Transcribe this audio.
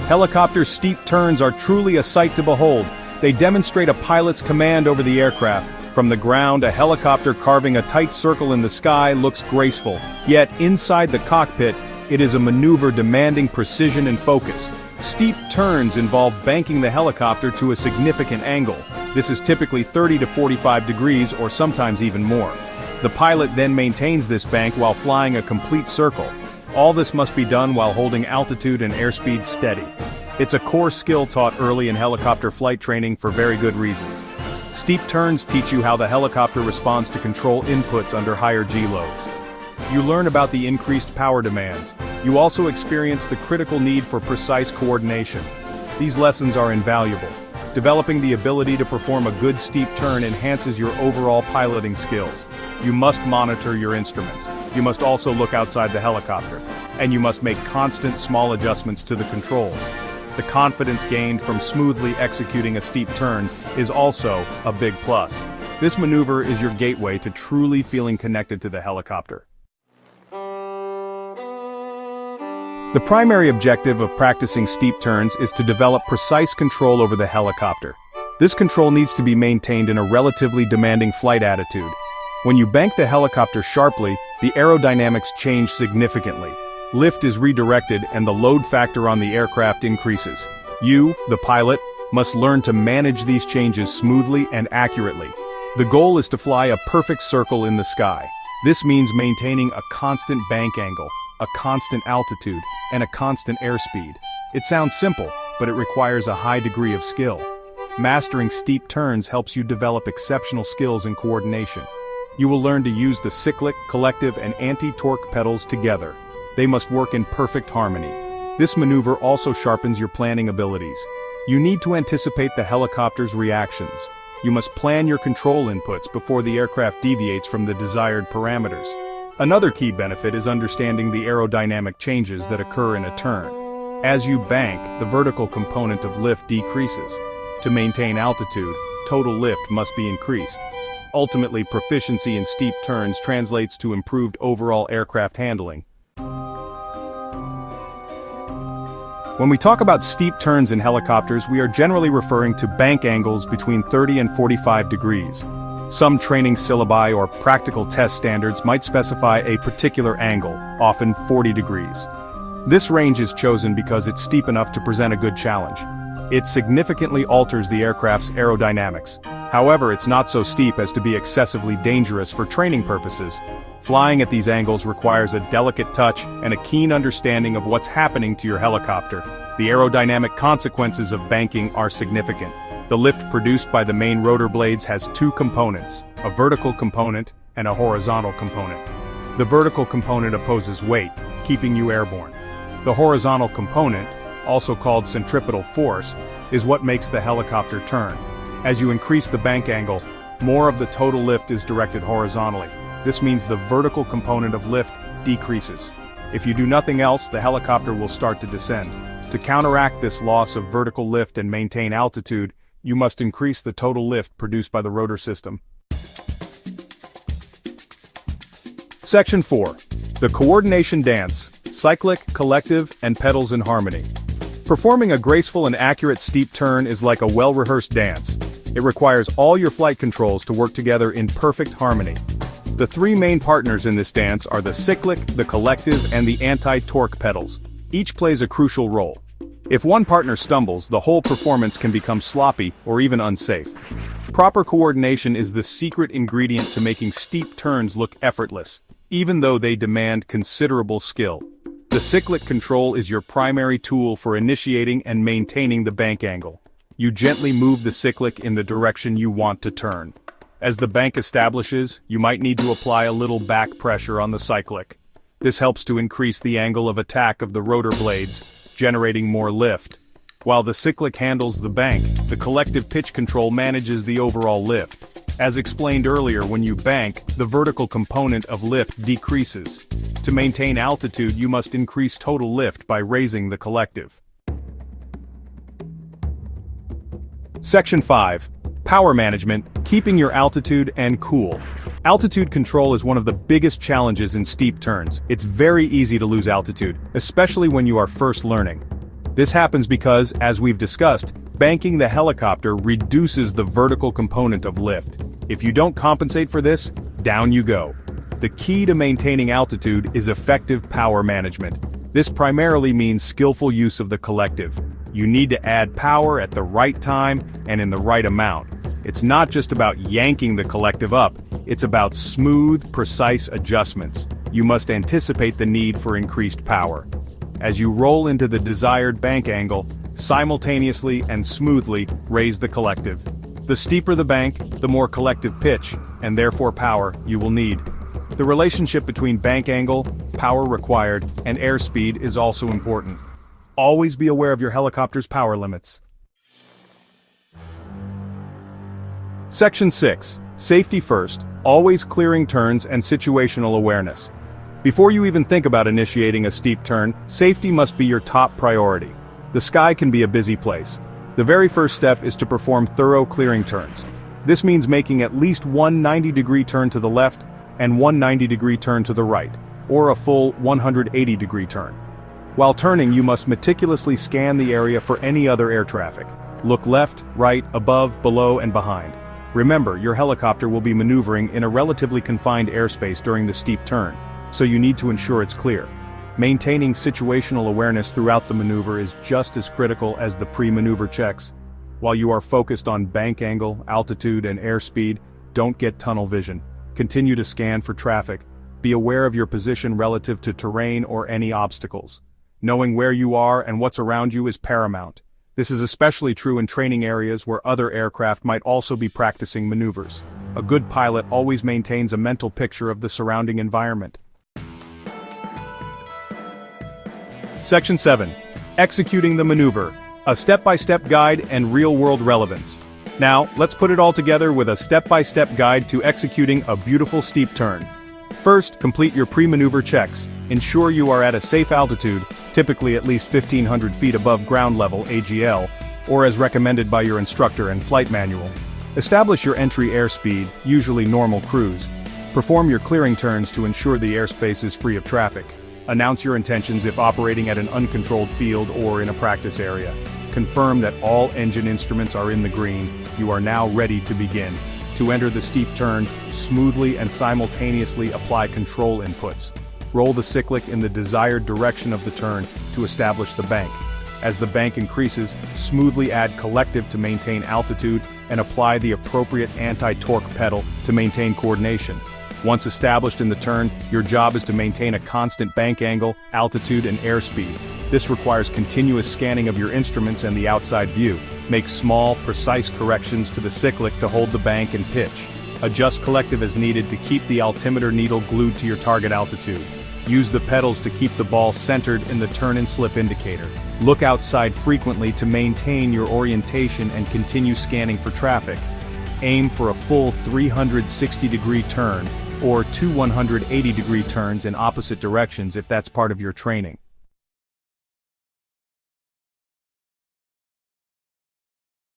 Helicopter steep turns are truly a sight to behold. They demonstrate a pilot's command over the aircraft. From the ground, a helicopter carving a tight circle in the sky looks graceful. Yet, inside the cockpit, it is a maneuver demanding precision and focus. Steep turns involve banking the helicopter to a significant angle. This is typically 30 to 45 degrees or sometimes even more. The pilot then maintains this bank while flying a complete circle. All this must be done while holding altitude and airspeed steady. It's a core skill taught early in helicopter flight training for very good reasons. Steep turns teach you how the helicopter responds to control inputs under higher G-loads. You learn about the increased power demands. You also experience the critical need for precise coordination. These lessons are invaluable. Developing the ability to perform a good steep turn enhances your overall piloting skills. You must monitor your instruments. You must also look outside the helicopter. And you must make constant small adjustments to the controls. The confidence gained from smoothly executing a steep turn is also a big plus. This maneuver is your gateway to truly feeling connected to the helicopter. The primary objective of practicing steep turns is to develop precise control over the helicopter. This control needs to be maintained in a relatively demanding flight attitude. When you bank the helicopter sharply, the aerodynamics change significantly. Lift is redirected and the load factor on the aircraft increases. You, the pilot, must learn to manage these changes smoothly and accurately. The goal is to fly a perfect circle in the sky. This means maintaining a constant bank angle, a constant altitude, and a constant airspeed. It sounds simple, but it requires a high degree of skill. Mastering steep turns helps you develop exceptional skills in coordination. You will learn to use the cyclic, collective, and anti-torque pedals together. They must work in perfect harmony. This maneuver also sharpens your planning abilities. You need to anticipate the helicopter's reactions. You must plan your control inputs before the aircraft deviates from the desired parameters. Another key benefit is understanding the aerodynamic changes that occur in a turn. As you bank, the vertical component of lift decreases. To maintain altitude, total lift must be increased. Ultimately, proficiency in steep turns translates to improved overall aircraft handling. When we talk about steep turns in helicopters, we are generally referring to bank angles between 30 and 45 degrees. Some training syllabi or practical test standards might specify a particular angle, often 40 degrees. This range is chosen because it's steep enough to present a good challenge. It significantly alters the aircraft's aerodynamics. However, it's not so steep as to be excessively dangerous for training purposes. Flying at these angles requires a delicate touch and a keen understanding of what's happening to your helicopter. The aerodynamic consequences of banking are significant. The lift produced by the main rotor blades has two components, a vertical component and a horizontal component. The vertical component opposes weight, keeping you airborne. The horizontal component, also called centripetal force, is what makes the helicopter turn. As you increase the bank angle, more of the total lift is directed horizontally. This means the vertical component of lift decreases. If you do nothing else, the helicopter will start to descend. To counteract this loss of vertical lift and maintain altitude, you must increase the total lift produced by the rotor system. Section 4. The coordination dance, cyclic, collective, and pedals in harmony. Performing a graceful and accurate steep turn is like a well-rehearsed dance. It requires all your flight controls to work together in perfect harmony. The three main partners in this dance are the cyclic, the collective, and the anti-torque pedals. Each plays a crucial role. If one partner stumbles, the whole performance can become sloppy or even unsafe. Proper coordination is the secret ingredient to making steep turns look effortless, even though they demand considerable skill. The cyclic control is your primary tool for initiating and maintaining the bank angle. You gently move the cyclic in the direction you want to turn. As the bank establishes, you might need to apply a little back pressure on the cyclic. This helps to increase the angle of attack of the rotor blades, generating more lift. While the cyclic handles the bank, the collective pitch control manages the overall lift. As explained earlier, when you bank, the vertical component of lift decreases. To maintain altitude, you must increase total lift by raising the collective. Section 5. Power management, keeping your altitude and cool. Altitude control is one of the biggest challenges in steep turns. It's very easy to lose altitude, especially when you are first learning. This happens because, as we've discussed, banking the helicopter reduces the vertical component of lift. If you don't compensate for this, down you go. The key to maintaining altitude is effective power management. This primarily means skillful use of the collective. You need to add power at the right time and in the right amount. It's not just about yanking the collective up, it's about smooth, precise adjustments. You must anticipate the need for increased power. As you roll into the desired bank angle, simultaneously and smoothly raise the collective. The steeper the bank, the more collective pitch, and therefore power, you will need. The relationship between bank angle, power required, and airspeed is also important. Always be aware of your helicopter's power limits. Section 6. Safety first, always clearing turns and situational awareness. Before you even think about initiating a steep turn, safety must be your top priority. The sky can be a busy place. The very first step is to perform thorough clearing turns. This means making at least one 90-degree turn to the left and one 90-degree turn to the right, or a full 180-degree turn. While turning, you must meticulously scan the area for any other air traffic. Look left, right, above, below, and behind. Remember, your helicopter will be maneuvering in a relatively confined airspace during the steep turn, so you need to ensure it's clear. Maintaining situational awareness throughout the maneuver is just as critical as the pre-maneuver checks. While you are focused on bank angle, altitude, and airspeed, don't get tunnel vision. Continue to scan for traffic. Be aware of your position relative to terrain or any obstacles. Knowing where you are and what's around you is paramount. This is especially true in training areas where other aircraft might also be practicing maneuvers. A good pilot always maintains a mental picture of the surrounding environment. Section 7. Executing the maneuver. A step-by-step guide and real-world relevance. Now, let's put it all together with a step-by-step guide to executing a beautiful steep turn. First, complete your pre-maneuver checks. Ensure you are at a safe altitude, typically at least 1,500 feet above ground level (AGL), or as recommended by your instructor and flight manual. Establish your entry airspeed, usually normal cruise. Perform your clearing turns to ensure the airspace is free of traffic. Announce your intentions if operating at an uncontrolled field or in a practice area. Confirm that all engine instruments are in the green. You are now ready to begin. To enter the steep turn, smoothly and simultaneously apply control inputs. Roll the cyclic in the desired direction of the turn to establish the bank. As the bank increases, smoothly add collective to maintain altitude and apply the appropriate anti-torque pedal to maintain coordination. Once established in the turn, your job is to maintain a constant bank angle, altitude, and airspeed. This requires continuous scanning of your instruments and the outside view. Make small, precise corrections to the cyclic to hold the bank and pitch. Adjust collective as needed to keep the altimeter needle glued to your target altitude. Use the pedals to keep the ball centered in the turn and slip indicator. Look outside frequently to maintain your orientation and continue scanning for traffic. Aim for a full 360-degree turn, or two 180-degree turns in opposite directions if that's part of your training.